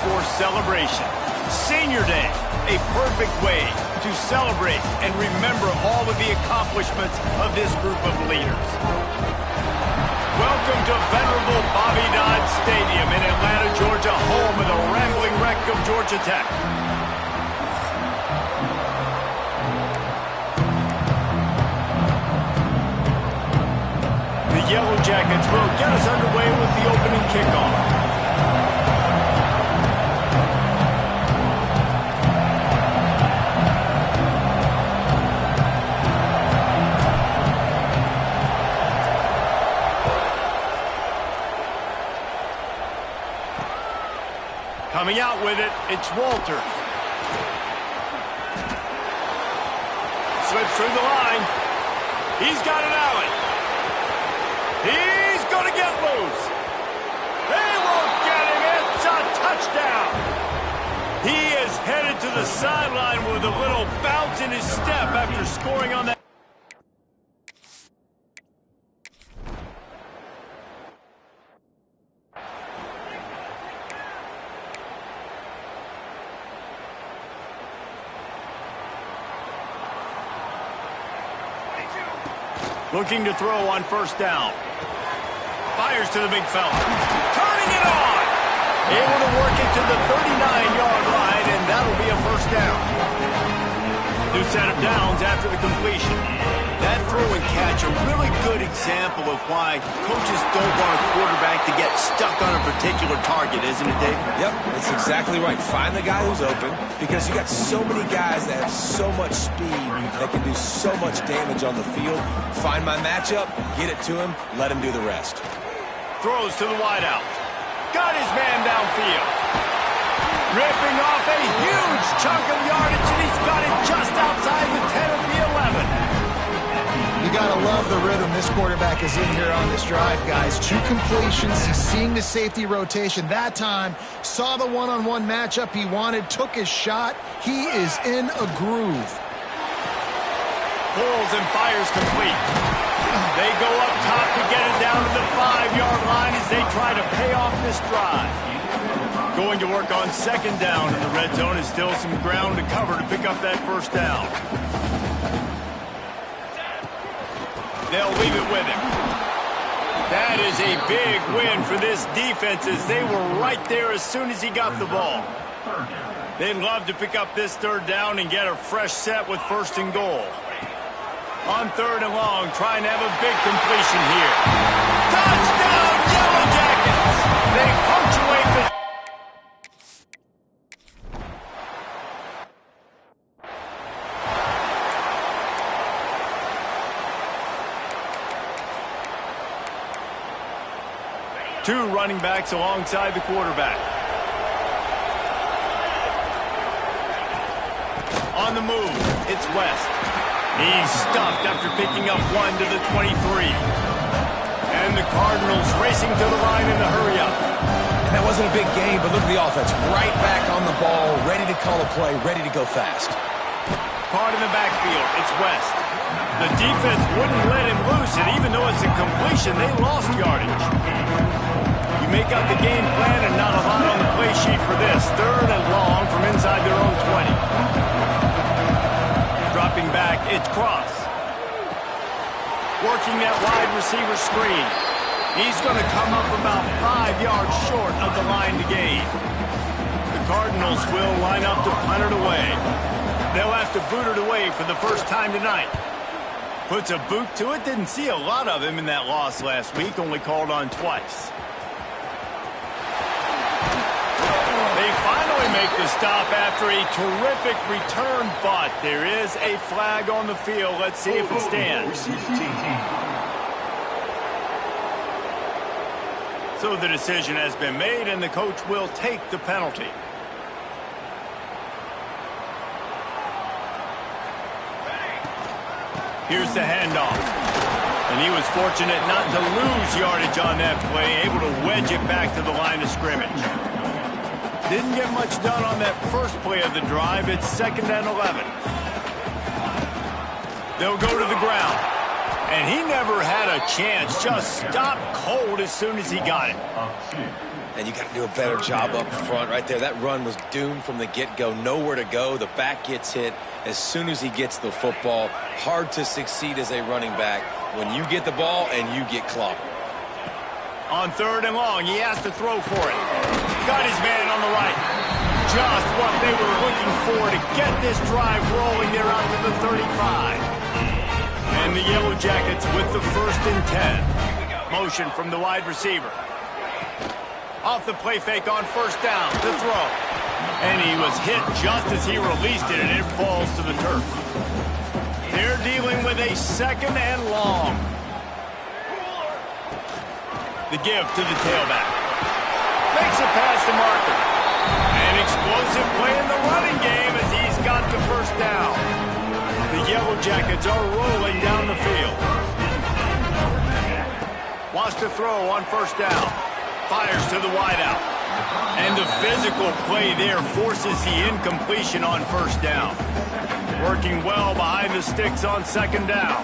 for celebration. Senior Day, a perfect way to celebrate and remember all of the accomplishments of this group of leaders. Welcome to venerable Bobby Dodd Stadium in Atlanta, Georgia, home of the rambling wreck of Georgia Tech. The Yellow Jackets will get us underway with the opening kickoff. Coming out with it, it's Walters. Slips through the line. He's got it, Allen. He's going to get loose. They won't get him. It's a touchdown. He is headed to the sideline with a little bounce in his step after scoring on that. Looking to throw on first down. Fires to the big fella. Turning it on. Able to work it to the 39-yard line, and that'll be a first down. New set of downs after the completion. That throw and catch, a really good example of why coaches don't want a quarterback to get stuck on a particular target, isn't it, Dave? Yep, that's exactly right. Find the guy who's open, because you got so many guys that have so much speed that can do so much damage on the field. Find my matchup, get it to him, let him do the rest. Throws to the wideout. Got his man downfield. Ripping off a huge chunk of yardage, and he's got it just outside the 10 of the 11. You got to love the rhythm this quarterback is in here on this drive, guys. 2 completions. He's seeing the safety rotation. That time, saw the one-on-one matchup he wanted, took his shot. He is in a groove. Pulls and fires complete. They go up top to get it down to the 5-yard line as they try to pay off this drive. Going to work on second down in the red zone is still some ground to cover to pick up that first down. They'll leave it with him. That is a big win for this defense as they were right there as soon as he got the ball. They'd love to pick up this third down and get a fresh set with first and goal. On third and long, trying to have a big completion here. Touchdown, Yellow Jackets! They punctuate the... Two running backs alongside the quarterback. On the move, it's West. He's stuffed after picking up one to the 23. And the Cardinals racing to the line in the hurry-up. And that wasn't a big game, but look at the offense. Right back on the ball, ready to call a play, ready to go fast. Card in the backfield, it's West. The defense wouldn't let him loose, and even though it's a completion, they lost yardage. You make up the game plan and not a lot on the play sheet for this. Third and long from inside their own 20. Dropping back, it's Cross. Working that wide receiver screen. He's going to come up about 5 yards short of the line to gain. The Cardinals will line up to punt it away. They'll have to boot it away for the first time tonight. Puts a boot to it. Didn't see a lot of him in that loss last week. Only called on twice. They finally make the stop after a terrific return, but there is a flag on the field. Let's see if it stands. So the decision has been made, and the coach will take the penalty. Here's the handoff. And he was fortunate not to lose yardage on that play, able to wedge it back to the line of scrimmage. Didn't get much done on that first play of the drive. It's 2nd and 11. They'll go to the ground. And he never had a chance. Just stopped cold as soon as he got it. And you got to do a better job up front right there. That run was doomed from the get-go. Nowhere to go. The back gets hit as soon as he gets the football. Hard to succeed as a running back when you get the ball and you get clobbered. On 3rd and long, he has to throw for it. Got his man on the right. Just what they were looking for to get this drive rolling there out to the 35. And the Yellow Jackets with the 1st and 10. Motion from the wide receiver. Off the play fake on 1st down to throw. And he was hit just as he released it, and it falls to the turf. They're dealing with a 2nd and long. The give to the tailback. Makes a pass to Marker. An explosive play in the running game as he's got the 1st down. The Yellow Jackets are rolling down the field. Wants to throw on 1st down. Fires to the wideout. And the physical play there forces the incompletion on 1st down. Working well behind the sticks on 2nd down.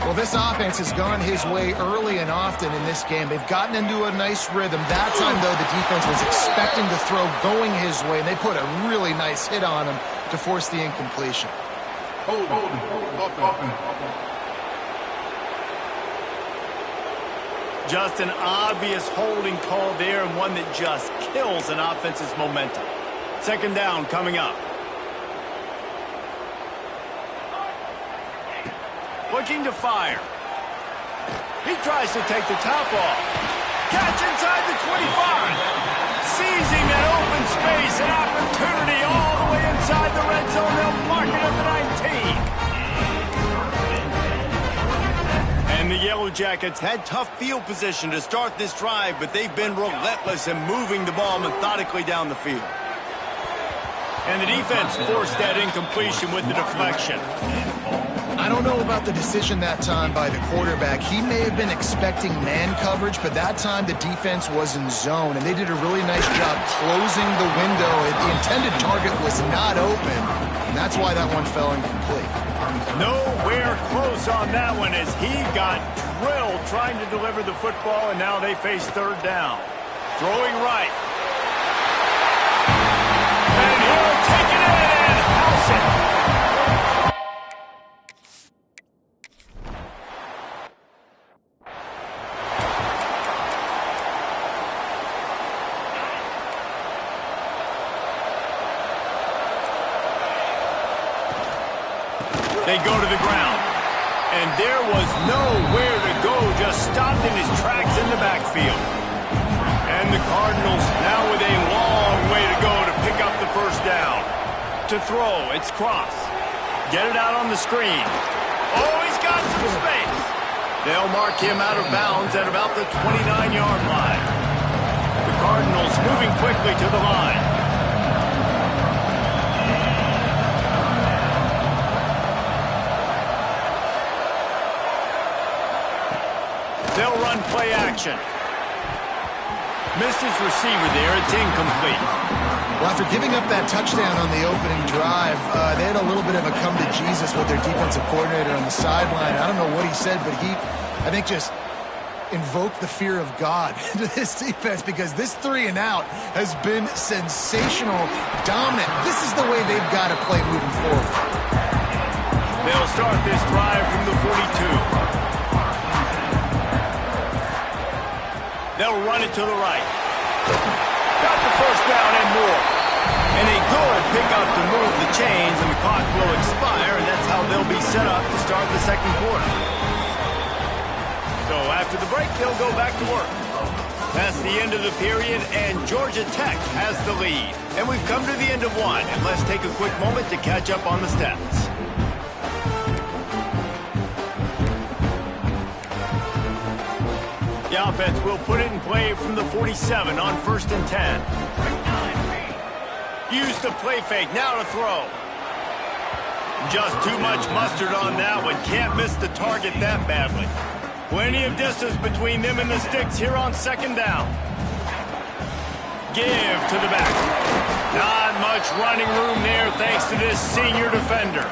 Well, this offense has gone his way early and often in this game. They've gotten into a nice rhythm. That time, though, the defense was expecting to throw going his way, and they put a really nice hit on him to force the incompletion. Just an obvious holding call there, and one that just kills an offense's momentum. 2nd down coming up. Looking to fire. He tries to take the top off. Catch inside the 25. Seizing that open space, an opportunity all the way inside the red zone. They'll mark it at the 19. And the Yellow Jackets had tough field position to start this drive, but they've been relentless in moving the ball methodically down the field. And the defense forced that incompletion with the deflection. I don't know about the decision that time by the quarterback. He may have been expecting man coverage, but that time the defense was in zone, and they did a really nice job closing the window. The intended target was not open, and that's why that one fell incomplete. Nowhere close on that one as he got drilled trying to deliver the football, and now they face 3rd down. Throwing right. And he'll take it in and house it. They go to the ground. And there was nowhere to go, just stopped in his tracks in the backfield. And the Cardinals now with a long way to go to pick up the 1st down. To throw, it's Cross. Get it out on the screen. Oh, he's got some space. They'll mark him out of bounds at about the 29-yard line. The Cardinals moving quickly to the line. They'll run play action. Missed his receiver there. It's incomplete. Well, after giving up that touchdown on the opening drive, they had a little bit of a come to Jesus with their defensive coordinator on the sideline. I don't know what he said, but he, I think, just invoked the fear of God into this defense because this 3 and out has been sensational, dominant. This is the way they've got to play moving forward. They'll start this drive from the 42. They'll run it to the right. Got the 1st down and more. And a good pickup to move the chains, and the clock will expire, and that's how they'll be set up to start the 2nd quarter. So after the break, they'll go back to work. That's the end of the period, and Georgia Tech has the lead. And we've come to the end of one, and let's take a quick moment to catch up on the stats. The offense will put it in play from the 47 on 1st and 10. Use the play fake, now to throw. Just too much mustard on that one. Can't miss the target that badly. Plenty of distance between them and the sticks here on 2nd down. Give to the back. Not much running room there thanks to this senior defender.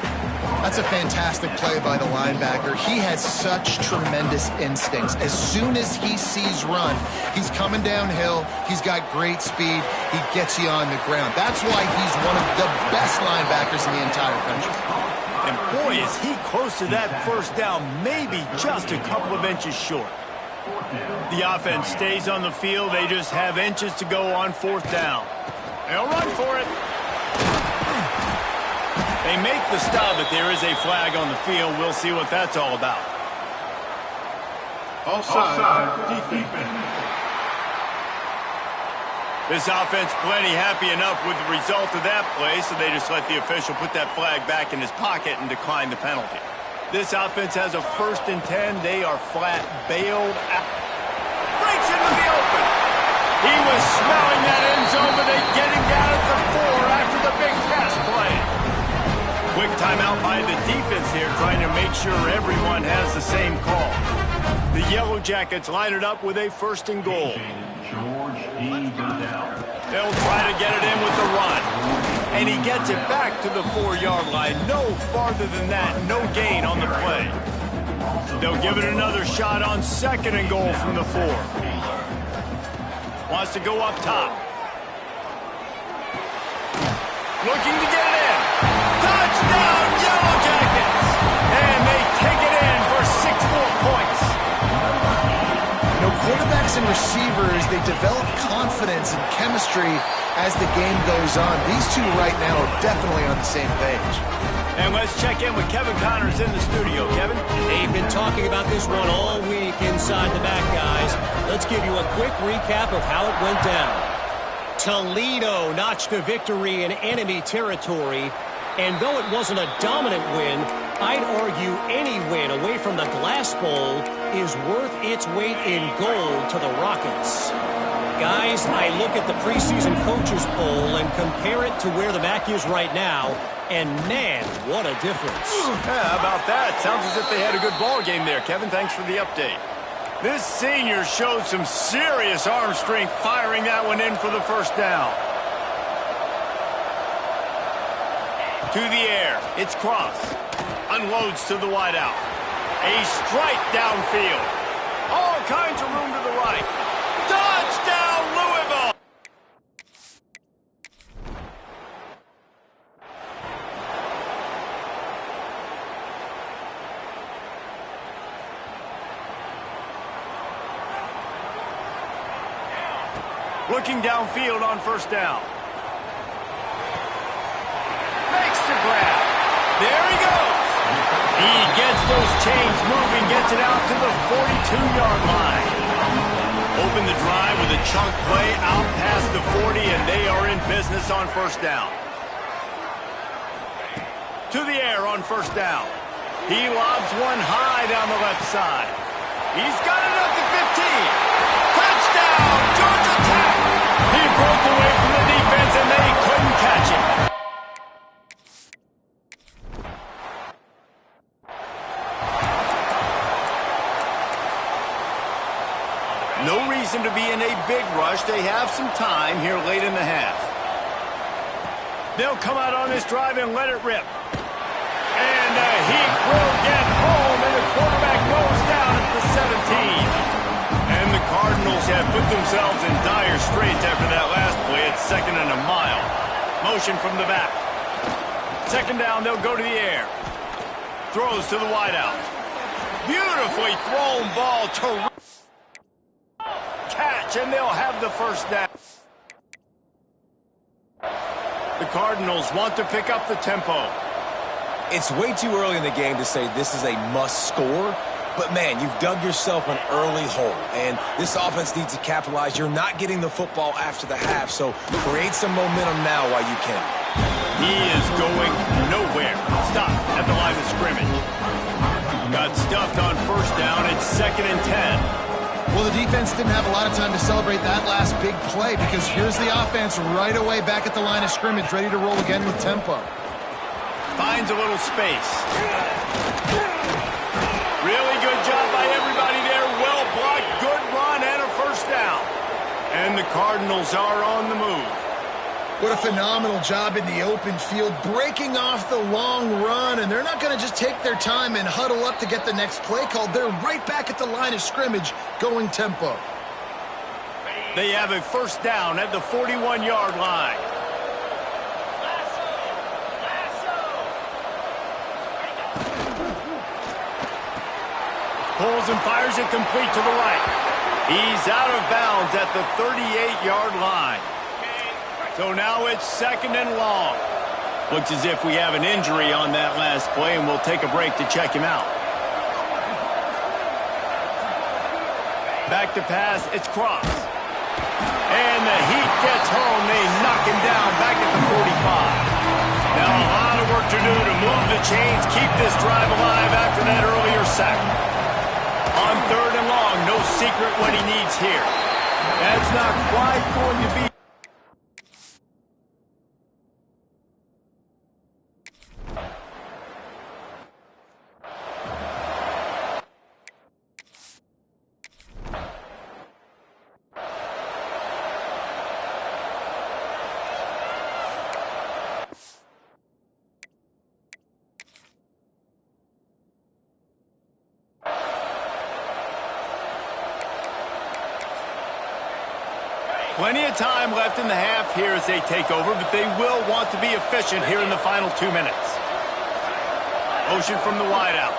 That's a fantastic play by the linebacker. He has such tremendous instincts. As soon as he sees run, he's coming downhill. He's got great speed. He gets you on the ground. That's why he's one of the best linebackers in the entire country. And boy, is he close to that first down, maybe just a couple of inches short. The offense stays on the field. They just have inches to go on fourth down. They'll run for it. They make the stop, but there is a flag on the field. We'll see what that's all about. Offside defense. This offense plenty happy enough with the result of that play, so they just let the official put that flag back in his pocket and decline the penalty. This offense has a 1st and 10. They are flat bailed out. Breaks into the open. He was smelling that end zone, but they get him down at the 4 after the big pass play. Quick timeout by the defense here, trying to make sure everyone has the same call. The Yellow Jackets line it up with a 1st and goal. They'll try to get it in with the run. And he gets it back to the 4-yard line. No farther than that. No gain on the play. They'll give it another shot on 2nd and goal from the 4. Wants to go up top. Looking to get it in. Touchdown, Yellow Jackets! And they take it in for 6 more points. You know, quarterbacks and receivers, they develop confidence and chemistry as the game goes on. These two right now are definitely on the same page. And let's check in with Kevin Connors in the studio. Kevin? They've been talking about this one all week inside the back, guys. Let's give you a quick recap of how it went down. Toledo notched a victory in enemy territory. And though it wasn't a dominant win, I'd argue any win away from the Glass Bowl is worth its weight in gold to the Rockets. Guys, I look at the preseason coaches poll and compare it to where the MAC is right now, and man, what a difference. Yeah, how about that? Sounds as if they had a good ball game there. Kevin, thanks for the update. This senior showed some serious arm strength firing that one in for the 1st down. To the air, it's Cross. Unloads to the wideout. A strike downfield. All kinds of room to the right. Touchdown, Louisville! Looking downfield on 1st down. Makes the grab. There he goes. He gets those chains moving, gets it out to the 42-yard line. Open the drive with a chunk play out past the 40, and they are in business on 1st down. To the air on 1st down. He lobs one high down the left side. He's got it up to 15. Touchdown, Georgia Tech. He broke away from the defense, and they couldn't catch him. No reason to be in a big rush. They have some time here late in the half. They'll come out on this drive and let it rip. And he will get home, and the quarterback goes down at the 17. And the Cardinals have put themselves in dire straits after that last play. It's 2nd and a mile. Motion from the back. 2nd down, they'll go to the air. Throws to the wideout. Beautifully thrown ball to catch, and they'll have the 1st down. The Cardinals want to pick up the tempo. It's way too early in the game to say this is a must score, but man, you've dug yourself an early hole, and this offense needs to capitalize. You're not getting the football after the half, so create some momentum now while you can. He is going nowhere. Stop at the line of scrimmage. Got stuffed on 1st down. It's 2nd and 10. Well, the defense didn't have a lot of time to celebrate that last big play because here's the offense right away back at the line of scrimmage, ready to roll again with tempo. Finds a little space. Really good job by everybody there. Well blocked, good run, and a 1st down. And the Cardinals are on the move. What a phenomenal job in the open field, breaking off the long run, and they're not going to just take their time and huddle up to get the next play called. They're right back at the line of scrimmage, going tempo. They have a first down at the 41-yard line. Pulls and fires it complete to the right. He's out of bounds at the 38-yard line. So now it's second and long. Looks as if we have an injury on that last play, and we'll take a break to check him out. Back to pass, it's Cross. And the heat gets home. They knock him down back at the 45. Now a lot of work to do to move the chains, keep this drive alive after that earlier sack. On third and long, no secret what he needs here. That's not quite going to be. Plenty of time left in the half here as they take over, but they will want to be efficient here in the final 2 minutes. Motion from the wideout.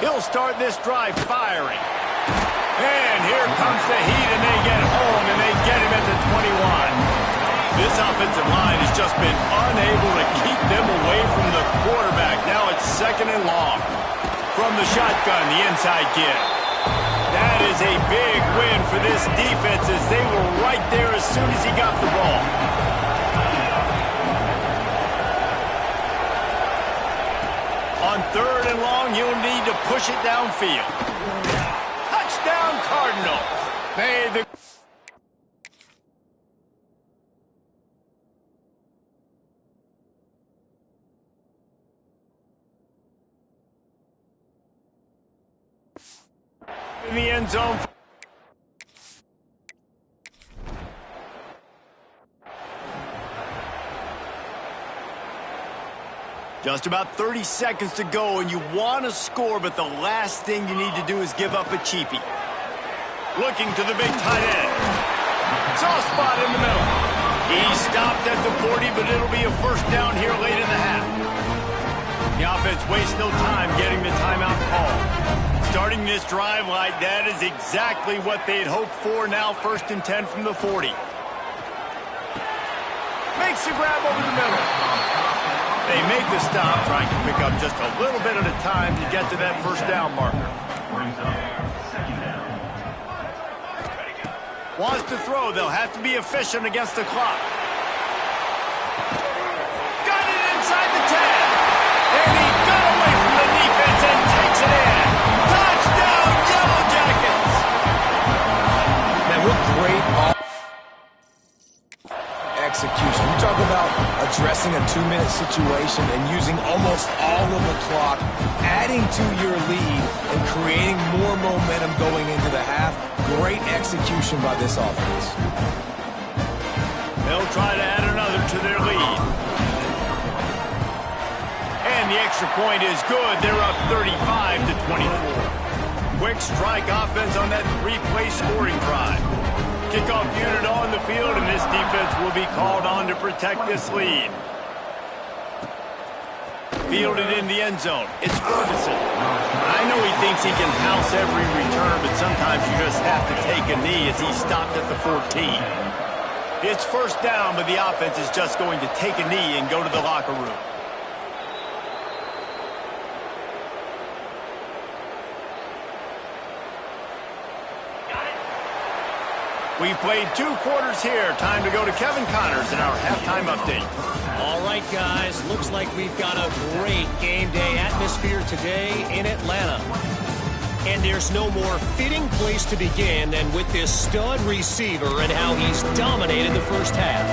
He'll start this drive firing. And here comes the heat, and they get home, and they get him at the 21. This offensive line has just been unable to keep them away from the quarterback. Now it's second and long. From the shotgun, the inside give. That is a big win for this defense as they were right there as soon as he got the ball. On third and long, you'll need to push it downfield. Touchdown, Cardinals. In the end zone. Just about 30 seconds to go, and you want to score, but the last thing you need to do is give up a cheapie. Looking to the big tight end. Soft spot in the middle. He stopped at the 40, but it'll be a first down here late in the half. The offense wastes no time getting the timeout call. Starting this drive like that is exactly what they'd hoped for. Now first and 10 from the 40. Makes the grab over the middle. They make the stop, trying to pick up just a little bit at a time to get to that first down marker. Wants to throw. They'll have to be efficient against the clock. Got it inside the 10. And he got away from the defense and takes it in. Touchdown, Yellow Jackets! Man, what great execution. You talk about addressing a 2-minute situation and using almost all of the clock, adding to your lead and creating more momentum going into the half. Great execution by this offense. They'll try to add another to their lead. And the extra point is good. They're up 35-24. Quick strike offense on that 3-play scoring drive. Kickoff unit on the field, and this defense will be called on to protect this lead. Fielded in the end zone. It's Ferguson. I know he thinks he can house every return, but sometimes you just have to take a knee as he stopped at the 14. It's first down, but the offense is just going to take a knee and go to the locker room. We've played 2 quarters here. Time to go to Kevin Connors in our halftime update. All right, guys. Looks like we've got a great game day atmosphere today in Atlanta. And there's no more fitting place to begin than with this stud receiver and how he's dominated the first half.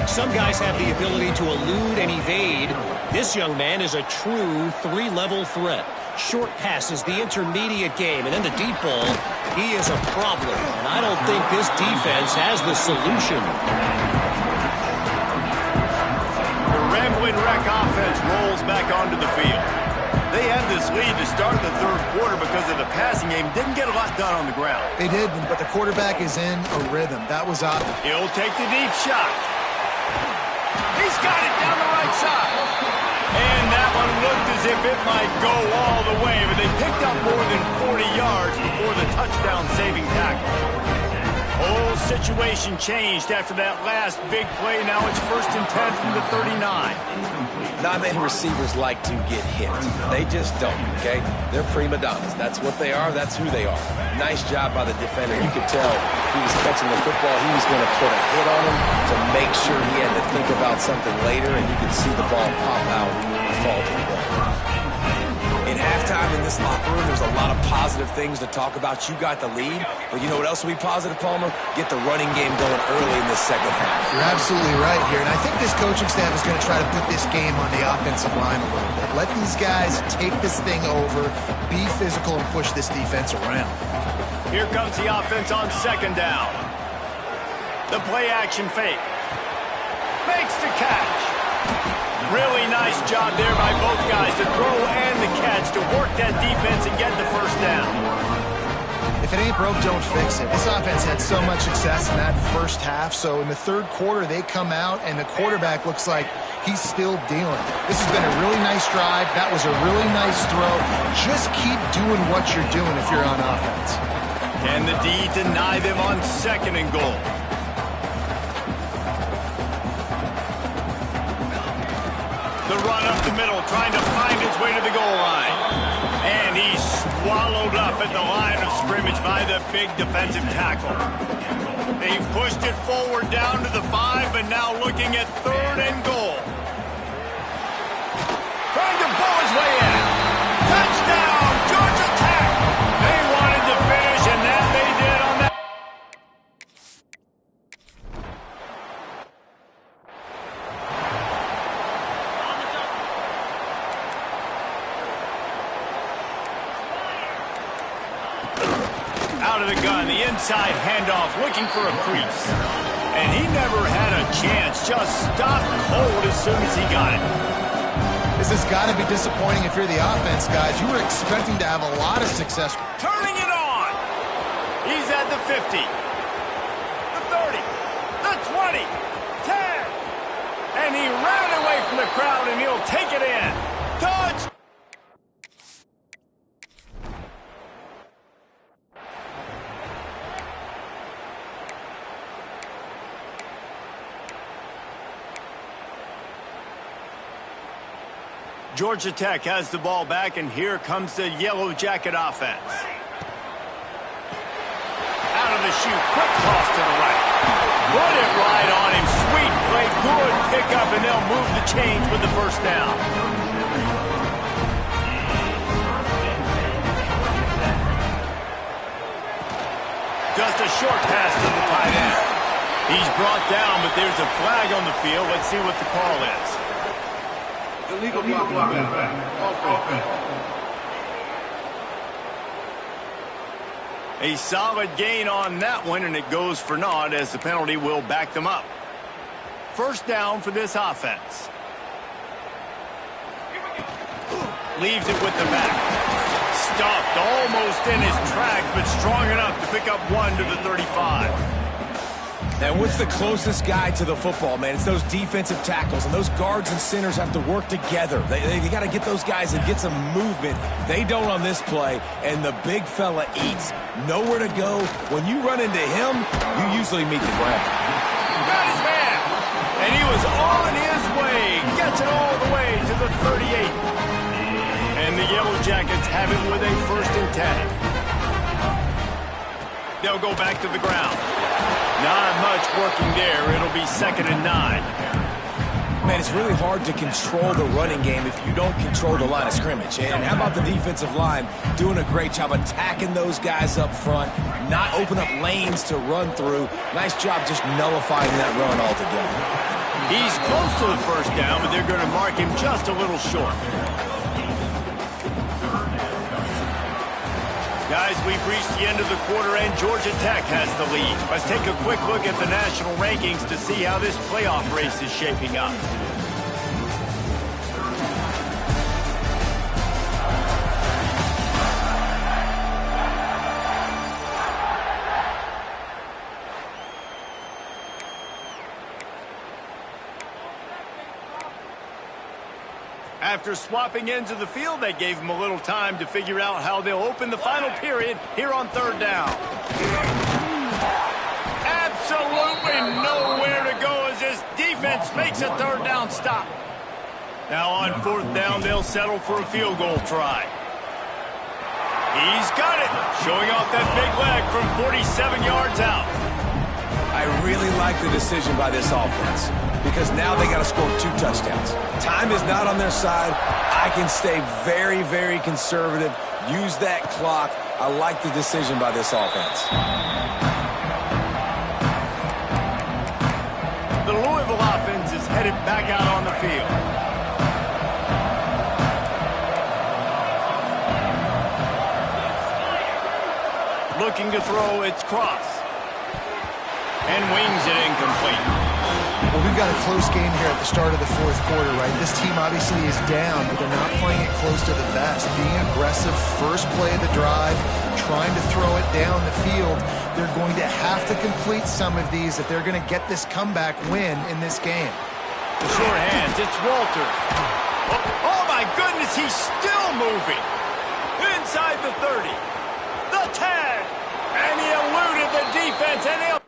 Some guys have the ability to elude and evade. This young man is a true 3-level threat. Short passes, the intermediate game, and then the deep ball. He is a problem, and I don't think this defense has the solution. offense rolls back onto the field. They had this lead to start the third quarter because of the passing game. Didn't get a lot done on the ground. They did, but the quarterback is in a rhythm. That was obvious. He'll take the deep shot. He's got it down the right side. And that one looked as if it might go all the way, but they picked up more than 40 yards before the touchdown-saving tackle. Whole situation changed after that last big play. Now it's 1st and 10 from the 39. Not many receivers like to get hit. They just don't, okay? They're prima donnas. That's what they are. That's who they are. Nice job by the defender. You could tell he was catching the football. He was going to put a hit on him to make sure he had to think about something later, and you could see the ball pop out and fall to the ground. In halftime in this locker room, there's a lot of positive things to talk about. You got the lead, but you know what else will be positive, Palmer? Get the running game going early in this second half. You're absolutely right here, and I think this coaching staff is going to try to put this game on the offensive line a little bit. Let these guys take this thing over, be physical, and push this defense around. Here comes the offense on 2nd down. The play-action fake. Makes the catch. Really nice job there by both guys to throw and the catch to work that defense and get the 1st down. If it ain't broke, don't fix it. This offense had so much success in that first half, so in the third quarter they come out and the quarterback looks like he's still dealing. This has been a really nice drive. That was a really nice throw. Just keep doing what you're doing if you're on offense. Can the D deny them on 2nd and goal? The run up the middle, trying to find his way to the goal line. And he's swallowed up at the line of scrimmage by the big defensive tackle. They pushed it forward down to the 5, but now looking at 3rd and goal. Trying to pull his way in. Touchdown, Georgia Tech! They wanted to finish, and that they did on that. Out of the gun, the inside handoff, looking for a crease. And he never had a chance, just stopped cold as soon as he got it. This has got to be disappointing if you're the offense, guys. You were expecting to have a lot of success. Turning it on. He's at the 50, the 30, the 20, 10. And he ran away from the crowd, and he'll take it in. Touch. Georgia Tech has the ball back, and here comes the Yellow Jacket offense. Out of the chute, quick toss to the right. Put it right on him. Sweet play, good pickup, and they'll move the chains with the 1st down. Just a short pass to the tight end. He's brought down, but there's a flag on the field. Let's see what the call is. Illegal block offense. A solid gain on that one, and it goes for naught as the penalty will back them up. 1st down for this offense. Leaves it with the back. Stuffed almost in his tracks, but strong enough to pick up 1 to the 35. And what's the closest guy to the football, man? It's those defensive tackles, and those guards and centers have to work together. They got to get those guys and get some movement. They don't on this play, and the big fella eats. Nowhere to go. When you run into him, you usually meet the ground. Got his man, and he was on his way. Gets it all the way to the 38. And the Yellow Jackets have it with a 1st and 10. They'll go back to the ground. Not much working there. It'll be 2nd and 9. Man, it's really hard to control the running game if you don't control the line of scrimmage. And how about the defensive line doing a great job attacking those guys up front, not open up lanes to run through. Nice job just nullifying that run altogether. He's close to the 1st down, but they're going to mark him just a little short. Guys, we've reached the end of the quarter, and Georgia Tech has the lead. Let's take a quick look at the national rankings to see how this playoff race is shaping up. After swapping ends of the field, that gave them a little time to figure out how they'll open the final period here on third down. Absolutely nowhere to go as this defense makes a third down stop. Now on fourth down, they'll settle for a field goal try. He's got it, showing off that big leg from 47 yards out. I really like the decision by this offense because now they got to score 2 touchdowns. Time is not on their side. I can stay very, very conservative, use that clock. I like the decision by this offense. The Louisville offense is headed back out on the field. Looking to throw, it's cross. And wings it incomplete. Well, we've got a close game here at the start of the fourth quarter, right? This team obviously is down, but they're not playing it close to the vest. Being aggressive, first play of the drive, trying to throw it down the field. They're going to have to complete some of these if they're going to get this comeback win in this game. The short hands, it's Walters. Oh my goodness, he's still moving. Inside the 30. The 10. And he eluded the defense, and he'll...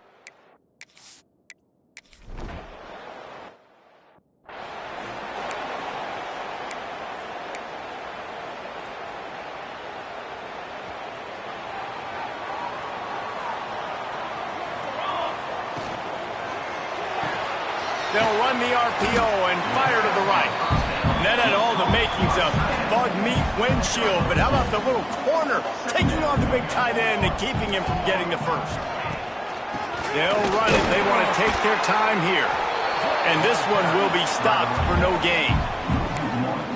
They'll run the RPO and fire to the right. That had all the makings of bug meat windshield, but how about the little corner taking on the big tight end and keeping him from getting the first? They'll run it. They want to take their time here. And this one will be stopped for no gain.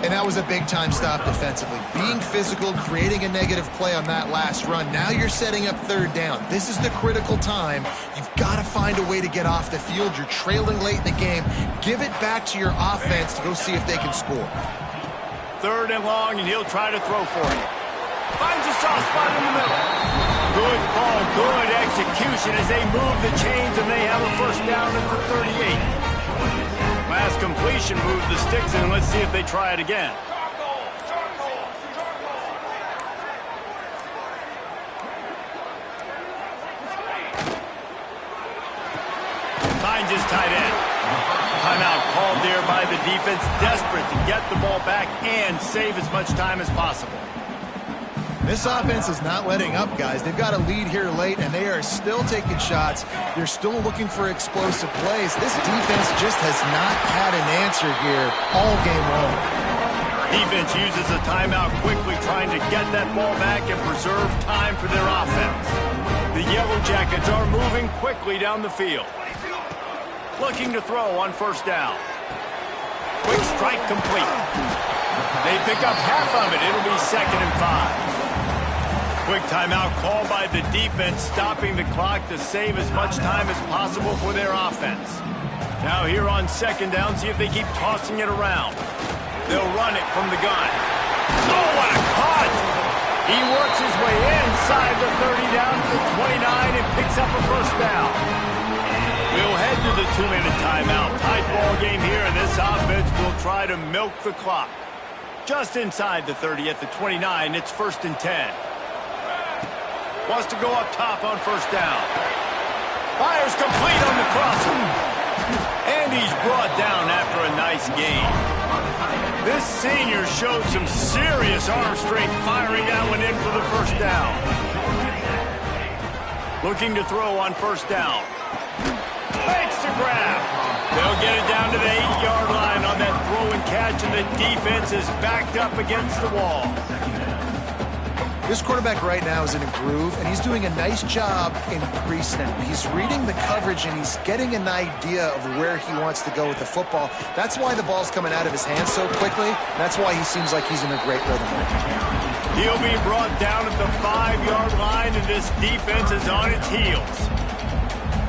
And that was a big-time stop defensively. Being physical, creating a negative play on that last run. Now you're setting up third down. This is the critical time. You've got to find a way to get off the field. You're trailing late in the game. Give it back to your offense to go see if they can score. Third and long, and he'll try to throw for it. Finds a soft spot in the middle. Good ball, good execution as they move the chains, and they have a first down at the 38. Last completion moved the sticks in. Let's see if they try it again. Finds his tight end. Timeout called there by the defense, desperate to get the ball back and save as much time as possible. This offense is not letting up, guys. They've got a lead here late, and they are still taking shots. They're still looking for explosive plays. This defense just has not had an answer here all game long. Defense uses a timeout quickly, trying to get that ball back and preserve time for their offense. The Yellow Jackets are moving quickly down the field. Looking to throw on first down. Quick strike complete. They pick up half of it. It'll be 2nd and 5. Quick timeout called by the defense, stopping the clock to save as much time as possible for their offense. Now here on 2nd down, see if they keep tossing it around. They'll run it from the gun. Oh, what a cut! He works his way inside the 30 down to the 29 and picks up a first down. We'll head to the 2-minute timeout. Tight ball game here, and this offense will try to milk the clock. Just inside the 30 at the 29, it's 1st and 10. Wants to go up top on first down. Fires complete on the crossing. And he's brought down after a nice gain. This senior showed some serious arm strength firing that one in for the first down. Looking to throw on first down. Makes the grab. They'll get it down to the 8-yard line on that throw and catch, and the defense is backed up against the wall. This quarterback right now is in a groove, and he's doing a nice job in pre-snap. He's reading the coverage, and he's getting an idea of where he wants to go with the football. That's why the ball's coming out of his hands so quickly. That's why he seems like he's in a great rhythm right now. He'll be brought down at the 5-yard line, and this defense is on its heels.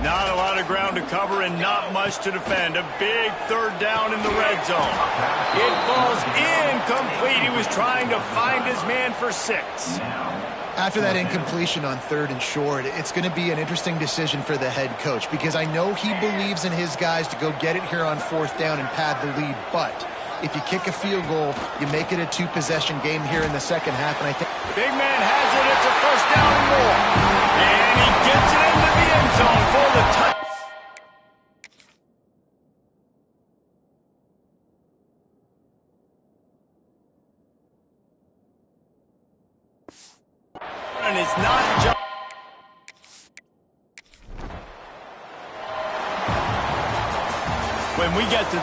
Not a lot of ground to cover and not much to defend. A big third down in the red zone. It falls incomplete. He was trying to find his man for 6. After that incompletion on 3rd and short, it's going to be an interesting decision for the head coach because I know he believes in his guys to go get it here on 4th down and pad the lead, but If you kick a field goal, you make it a two-possession game here in the second half, and I think... Big man has it. It's a first down and more. And he gets it into the end zone for the touchdown. And it's not just... When we get to the